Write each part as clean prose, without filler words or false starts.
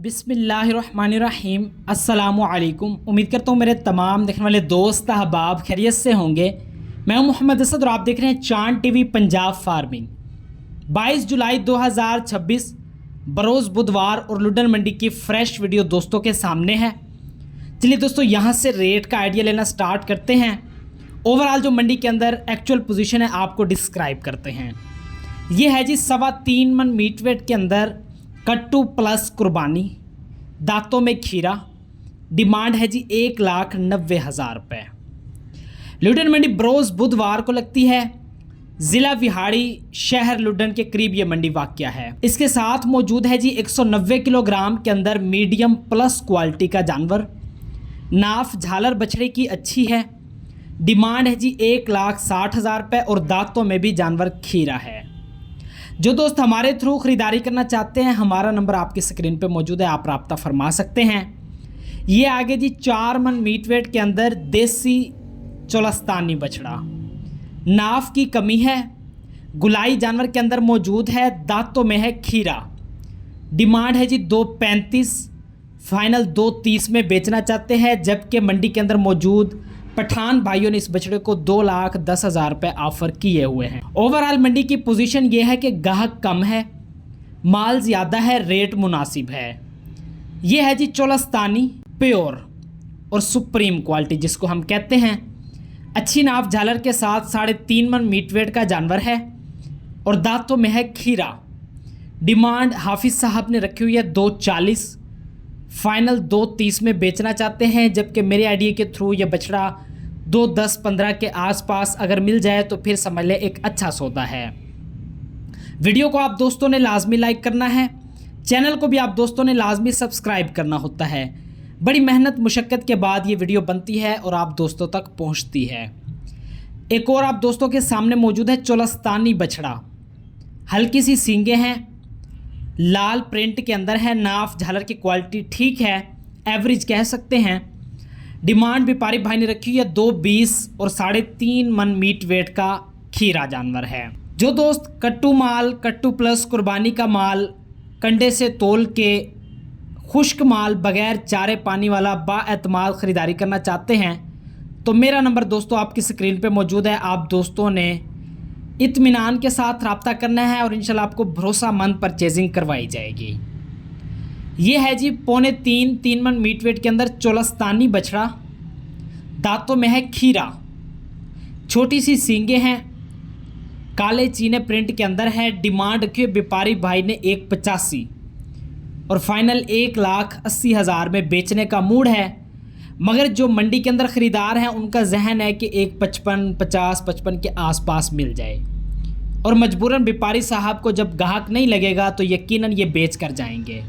बिस्मिल्लाहिर्रहमानिर्रहीम अस्सलामुअलैकुम। उम्मीद करता हूँ मेरे तमाम देखने वाले दोस्त अहबाब खैरियत से होंगे। मैं हूँ मोहम्मद असद और आप देख रहे हैं चांद टीवी पंजाब फार्मिंग। 22 जुलाई 2026 बरोज़ बुधवार और लुडन मंडी की फ्रेश वीडियो दोस्तों के सामने है। चलिए दोस्तों यहाँ से रेट का आइडिया लेना स्टार्ट करते हैं। ओवरऑल जो मंडी के अंदर एक्चुअल पोजीशन है आपको डिस्क्राइब करते हैं। ये है जी 3.25 मन मीट वेट के अंदर कट्टू प्लस कुर्बानी, दांतों में खीरा। डिमांड है जी 1,90,000 रुपये। लुडन मंडी बरोज़ बुधवार को लगती है। ज़िला विहाड़ी शहर लुडन के करीब ये मंडी वाक़या है। इसके साथ मौजूद है जी 190 किलोग्राम के अंदर मीडियम प्लस क्वालिटी का जानवर। नाफ झालर बछड़े की अच्छी है। डिमांड है जी 1,60,000 रुपये और दांतों में भी जानवर खीरा है। जो दोस्त हमारे थ्रू ख़रीदारी करना चाहते हैं हमारा नंबर आपकी स्क्रीन पे मौजूद है, आप राब्ता फरमा सकते हैं। ये आगे जी 4 मन मीट वेट के अंदर देसी चोलस्तानी बछड़ा। नाफ की कमी है, गुलाई जानवर के अंदर मौजूद है, दांतों में है खीरा। डिमांड है जी 2,35, फाइनल 2,30 में बेचना चाहते हैं। जबकि मंडी के अंदर मौजूद पठान भाइयों ने इस बछड़े को 2,10,000 रुपये ऑफर किए हुए हैं। ओवरऑल मंडी की पोजीशन ये है कि गाहक कम है, माल ज़्यादा है, रेट मुनासिब है। ये है जी चोलस्तानी प्योर और सुप्रीम क्वालिटी जिसको हम कहते हैं। अच्छी नाफ झालर के साथ 3.5 मन मीट वेट का जानवर है और दांतों में है खीरा। डिमांड हाफिज़ साहब ने रखी हुई है 2,40, फाइनल 2,30 में बेचना चाहते हैं। जबकि मेरे आइडिया के थ्रू ये बछड़ा 2,10-15 के आसपास अगर मिल जाए तो फिर समझ ले एक अच्छा सौदा है। वीडियो को आप दोस्तों ने लाजमी लाइक करना है, चैनल को भी आप दोस्तों ने लाजमी सब्सक्राइब करना होता है। बड़ी मेहनत मुशक्क़त के बाद ये वीडियो बनती है और आप दोस्तों तक पहुंचती है। एक और आप दोस्तों के सामने मौजूद है चोलस्तानी बछड़ा। हल्की सी सींगे हैं, लाल प्रिंट के अंदर है। नाफ झालर की क्वालिटी ठीक है, एवरेज कह सकते हैं। डिमांड व्यापारी भाई ने रखी हुई है 2,20 और 3.5 मन मीट वेट का खीरा जानवर है। जो दोस्त कट्टू माल, कट्टू प्लस कुर्बानी का माल कंडे से तोल के खुश्क माल बगैर चारे पानी वाला बाएतमाद ख़रीदारी करना चाहते हैं तो मेरा नंबर दोस्तों आपकी स्क्रीन पे मौजूद है। आप दोस्तों ने इत्मीनान के साथ रब्ता करना है और इंशाल्लाह आपको भरोसामंद परचेजिंग करवाई जाएगी। ये है जी 2.25-3 मन मीट वेट के अंदर चोलस्तानी बछड़ा। दांतों में है खीरा, छोटी सी सींगे हैं, काले चीने प्रिंट के अंदर है। डिमांड रखी हुई व्यापारी भाई ने 1,85 और फाइनल 1,80,000 में बेचने का मूड है। मगर जो मंडी के अंदर ख़रीदार हैं उनका जहन है कि 1,55 के आसपास मिल जाए और मजबूरन व्यापारी साहब को जब गाहक नहीं लगेगा तो यकीनन ये बेच कर जाएंगे।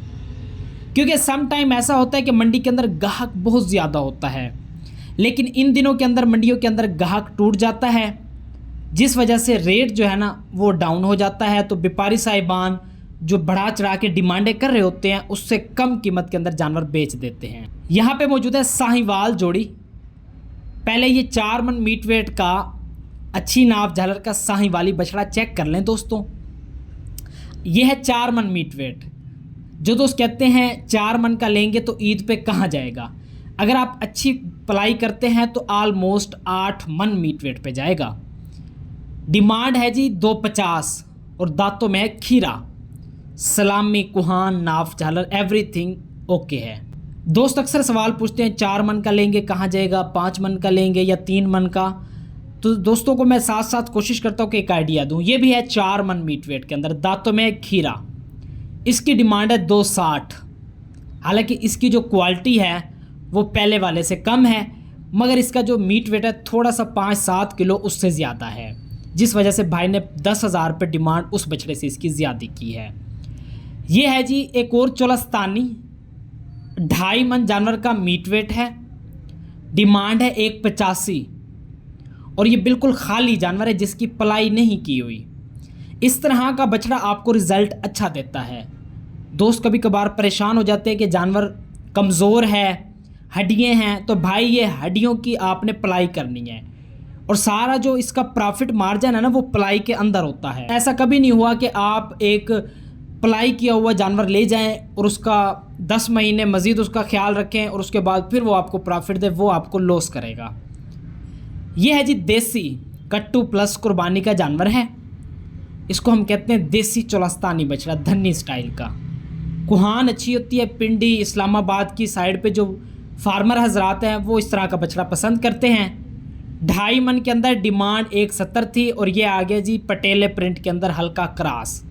क्योंकि सम टाइम ऐसा होता है कि मंडी के अंदर गाहक बहुत ज़्यादा होता है, लेकिन इन दिनों के अंदर मंडियों के अंदर गाहक टूट जाता है, जिस वजह से रेट जो है ना वो डाउन हो जाता है। तो व्यापारी साहिबान जो बढ़ा चढ़ा के डिमांडें कर रहे होते हैं उससे कम कीमत के अंदर जानवर बेच देते हैं। यहाँ पे मौजूद है साहिवाल जोड़ी। पहले ये 4 मन मीट वेट का अच्छी नाप झालर का साहिवाली बछड़ा चेक कर लें दोस्तों। ये है 4 मन मीट वेट। जो दोस्त कहते हैं 4 मन का लेंगे तो ईद पे कहाँ जाएगा, अगर आप अच्छी पलाई करते हैं तो आलमोस्ट 8 मन मीट वेट पे जाएगा। डिमांड है जी 2,50 और दांतों में है खीरा। सलामी, कुहान, नाफ झालर एवरीथिंग ओके है। दोस्त अक्सर सवाल पूछते हैं 4 मन का लेंगे कहाँ जाएगा, 5 मन का लेंगे या 3 मन का। तो दोस्तों को मैं साथ साथ कोशिश करता हूँ कि एक आइडिया दूँ। ये भी है 4 मन मीट वेट के अंदर, दांतों में खीरा। इसकी डिमांड है 2,60। हालांकि इसकी जो क्वालिटी है वो पहले वाले से कम है, मगर इसका जो मीट वेट है थोड़ा सा 5-7 किलो उससे ज़्यादा है, जिस वजह से भाई ने 10,000 रुपये डिमांड उस बछड़े से इसकी ज़्यादा की है। ये है जी एक और चोलस्तानी, 2.5 मन जानवर का मीट वेट है। डिमांड है 1,85 और ये बिल्कुल खाली जानवर है जिसकी पलाई नहीं की हुई। इस तरह का बछड़ा आपको रिज़ल्ट अच्छा देता है। दोस्त कभी कभार परेशान हो जाते हैं कि जानवर कमज़ोर है, हड्डियाँ हैं, तो भाई ये हड्डियों की आपने पलाई करनी है और सारा जो इसका प्रॉफिट मार्जिन है ना वो पलाई के अंदर होता है। ऐसा कभी नहीं हुआ कि आप एक पलाई किया हुआ जानवर ले जाएं और उसका 10 महीने मज़ीद उसका ख्याल रखें और उसके बाद फिर वो आपको प्रॉफिट दे, वो आपको लॉस करेगा। ये है जी देसी कट्टू प्लस कुर्बानी का जानवर है। इसको हम कहते हैं देसी चोलस्तानी बछड़ा, धन्नी स्टाइल का। कुहान अच्छी होती है। पिंडी इस्लामाबाद की साइड पे जो फार्मर हजरात हैं वो इस तरह का बछड़ा पसंद करते हैं। 2.5 मन के अंदर डिमांड 170 थी और ये आ गया जी पटेले प्रिंट के अंदर हल्का क्रॉस।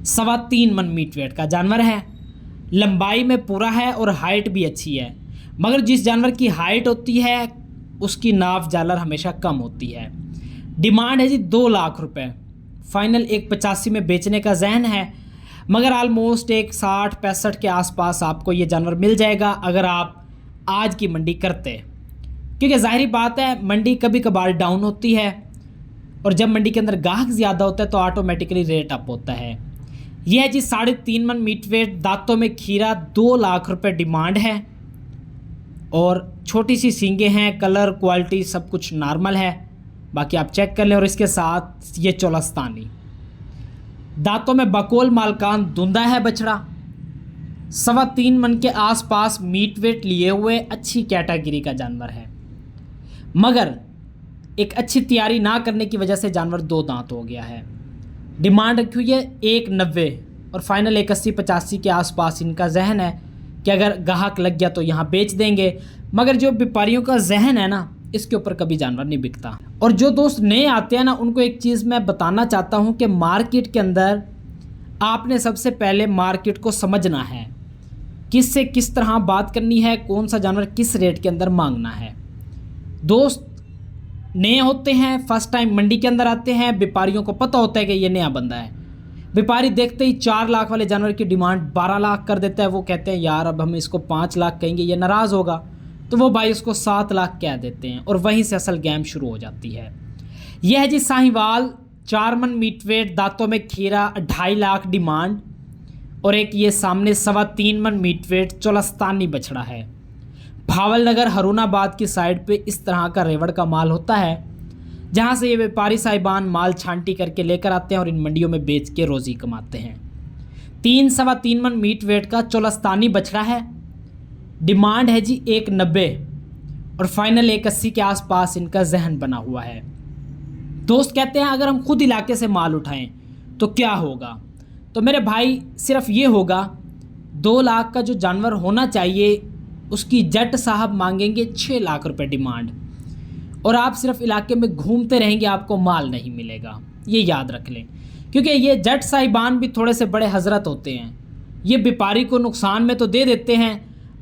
3.25 मन मीट वेट का जानवर है। लंबाई में पूरा है और हाइट भी अच्छी है, मगर जिस जानवर की हाइट होती है उसकी नाफ जालर हमेशा कम होती है। डिमांड है जी 2 लाख रुपए। फाइनल 185 में बेचने का जहन है, मगर आलमोस्ट 160-65 के आसपास आपको ये जानवर मिल जाएगा अगर आप आज की मंडी करते। क्योंकि जाहिर बात है मंडी कभी कभार डाउन होती है और जब मंडी के अंदर गाहक ज़्यादा होता है तो ऑटोमेटिकली रेट अप होता है। यह है जी 3.5 मन मीट वेट, दांतों में खीरा, 2 लाख रुपए डिमांड है और छोटी सी सींगे हैं। कलर क्वालिटी सब कुछ नॉर्मल है, बाकी आप चेक कर लें। और इसके साथ ये चोलस्तानी, दांतों में बकोल मालकान, धुंधा है बछड़ा। 3.25 मन के आसपास मीट वेट लिए हुए अच्छी कैटेगरी का जानवर है, मगर एक अच्छी तैयारी ना करने की वजह से जानवर 2 दांत हो गया है। डिमांड रखी हुई है 190 और फाइनल 180-85 के आसपास इनका जहन है कि अगर गाहक लग गया तो यहाँ बेच देंगे। मगर जो व्यापारियों का जहन है ना, इसके ऊपर कभी जानवर नहीं बिकता। और जो दोस्त नए आते हैं ना, उनको एक चीज़ मैं बताना चाहता हूँ कि मार्केट के अंदर आपने सबसे पहले मार्केट को समझना है, किससे किस तरह बात करनी है, कौन सा जानवर किस रेट के अंदर मांगना है। दोस्त नए होते हैं, फर्स्ट टाइम मंडी के अंदर आते हैं, व्यापारियों को पता होता है कि ये नया बंदा है। व्यापारी देखते ही 4 लाख वाले जानवर की डिमांड 12 लाख कर देता है। वो कहते हैं यार अब हम इसको 5 लाख कहेंगे ये नाराज़ होगा, तो वो भाई उसको 7 लाख कह देते हैं और वहीं से असल गेम शुरू हो जाती है। यह है जी साहिवाल, 4 मन मीट वेट, दांतों में खीरा, 2.5 लाख डिमांड। और एक ये सामने 3.25 मन मीट वेट चोलस्तानी बछड़ा है। भावल नगर हरुणाबाद की साइड पे इस तरह का रेवड़ का माल होता है, जहाँ से ये व्यापारी साहिबान माल छांटी करके लेकर आते हैं और इन मंडियों में बेच के रोज़ी कमाते हैं। 3-3.25 मन मीट वेट का चोलस्तानी बछड़ा है। डिमांड है जी 190 और फाइनल 180 के आसपास इनका जहन बना हुआ है। दोस्त कहते हैं अगर हम खुद इलाके से माल उठाएं तो क्या होगा, तो मेरे भाई सिर्फ ये होगा 2 लाख का जो जानवर होना चाहिए उसकी जट साहब मांगेंगे 6 लाख रुपए डिमांड, और आप सिर्फ इलाके में घूमते रहेंगे, आपको माल नहीं मिलेगा। ये याद रख लें, क्योंकि ये जट साहिबान भी थोड़े से बड़े हजरत होते हैं। ये व्यापारी को नुकसान में तो दे देते हैं,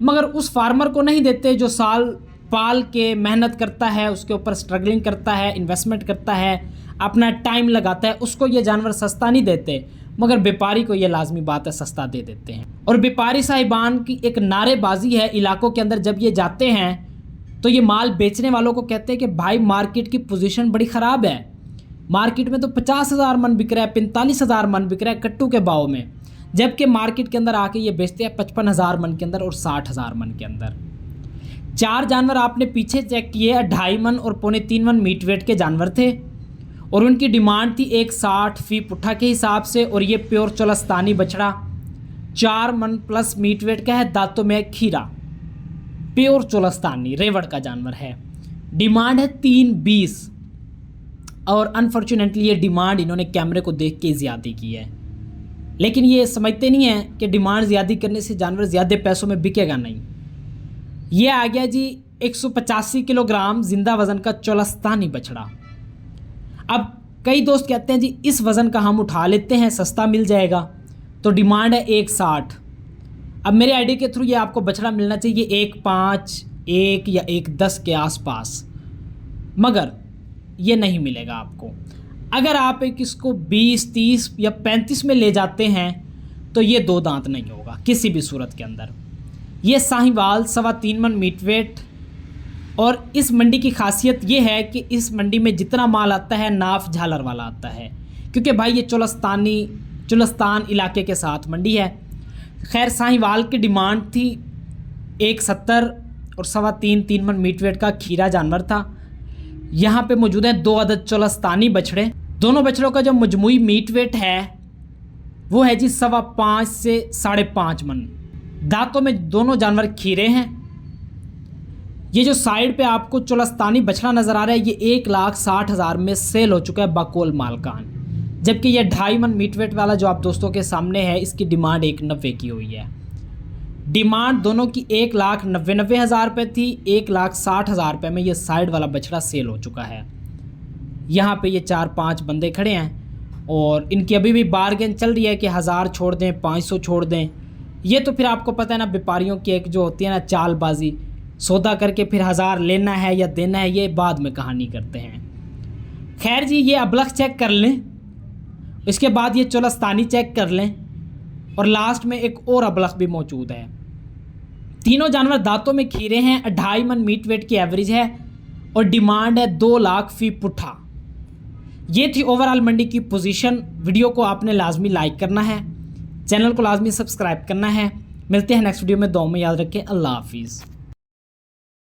मगर उस फार्मर को नहीं देते जो साल पाल के मेहनत करता है, उसके ऊपर स्ट्रगलिंग करता है, इन्वेस्टमेंट करता है, अपना टाइम लगाता है। उसको ये जानवर सस्ता नहीं देते, मगर व्यापारी को ये लाजमी बात है सस्ता दे देते हैं। और व्यापारी साहिबान की एक नारेबाजी है इलाकों के अंदर, जब ये जाते हैं तो ये माल बेचने वालों को कहते हैं कि भाई मार्केट की पोजीशन बड़ी ख़राब है, मार्केट में तो 50,000 मन बिक रहा है, 45,000 मन बिक रहा है कट्टू के भाव में, जबकि मार्केट के अंदर आके ये बेचते हैं 55,000 मन के अंदर और 60,000 मन के अंदर। 4 जानवर आपने पीछे चेक किए, 2.5 मन और 3.25 मन मीट वेट के जानवर थे और उनकी डिमांड थी 160 फी पुट्ठा के हिसाब से। और ये प्योर चोलस्तानी बछड़ा 4 मन प्लस मीट वेट का है, दांतों में खीरा, प्योर चोलस्तानी रेवड़ का जानवर है। डिमांड है 320 और अनफॉर्चुनेटली ये डिमांड इन्होंने कैमरे को देख के ज़्यादा की है, लेकिन ये समझते नहीं हैं कि डिमांड ज़्यादा करने से जानवर ज़्यादा पैसों में बिकेगा नहीं। ये आ गया जी 185 किलोग्राम जिंदा वज़न का चोलस्तानी बछड़ा। अब कई दोस्त कहते हैं जी इस वज़न का हम उठा लेते हैं, सस्ता मिल जाएगा, तो डिमांड है 160। अब मेरे आईडी के थ्रू ये आपको बछड़ा मिलना चाहिए 1.5, 1 या 1.10 के आसपास, मगर ये नहीं मिलेगा आपको। अगर आप एक इसको 20, 30 या 35 में ले जाते हैं तो ये 2 दांत नहीं होगा किसी भी सूरत के अंदर। ये साहिवाल 3.25 मन मीट वेट। और इस मंडी की खासियत ये है कि इस मंडी में जितना माल आता है नाफ झालर वाला आता है, क्योंकि भाई ये चोलस्तान इलाके के साथ मंडी है। खैर साहिवाल की डिमांड थी 170 और 3.25 मन मीट वेट का खीरा जानवर था। यहाँ पे मौजूद हैं 2 अदद चोलस्तानी बछड़े। दोनों बछड़ों का जो मजमूई मीट वेट है वो है जी 5.25 से 5.5 मन। दांतों में दोनों जानवर खीरे हैं। ये जो साइड पे आपको चोलस्तानी बछड़ा नज़र आ रहा है, ये 1,60,000 में सेल हो चुका है बकौल मालकान। जबकि ये 2.5 मन मीट वेट वाला जो आप दोस्तों के सामने है, इसकी डिमांड 1,90 की हुई है। डिमांड दोनों की 1,99,000 रुपये थी। 1,60,000 रुपये में ये साइड वाला बछड़ा सेल हो चुका है। यहाँ पे ये 4-5 बंदे खड़े हैं और इनकी अभी भी बार्गेन चल रही है कि 1000 छोड़ दें, 500 छोड़ दें। ये तो फिर आपको पता है ना, व्यापारियों की एक जो होती है ना चालबाजी, सौदा करके फिर 1000 लेना है या देना है, ये बाद में कहानी करते हैं। खैर जी, ये अबलख चेक कर लें, इसके बाद ये चोलस्तानी चेक कर लें और लास्ट में एक और अबलख भी मौजूद है। तीनों जानवर दांतों में खीरे हैं। 2.5 मन मीट वेट की एवरेज है और डिमांड है 2 लाख फी पुट्ठा। ये थी ओवरऑल मंडी की पोजीशन। वीडियो को आपने लाजमी लाइक करना है, चैनल को लाजमी सब्सक्राइब करना है। मिलते हैं नेक्स्ट वीडियो में। दुआ में याद रखें। अल्लाह हाफिज़।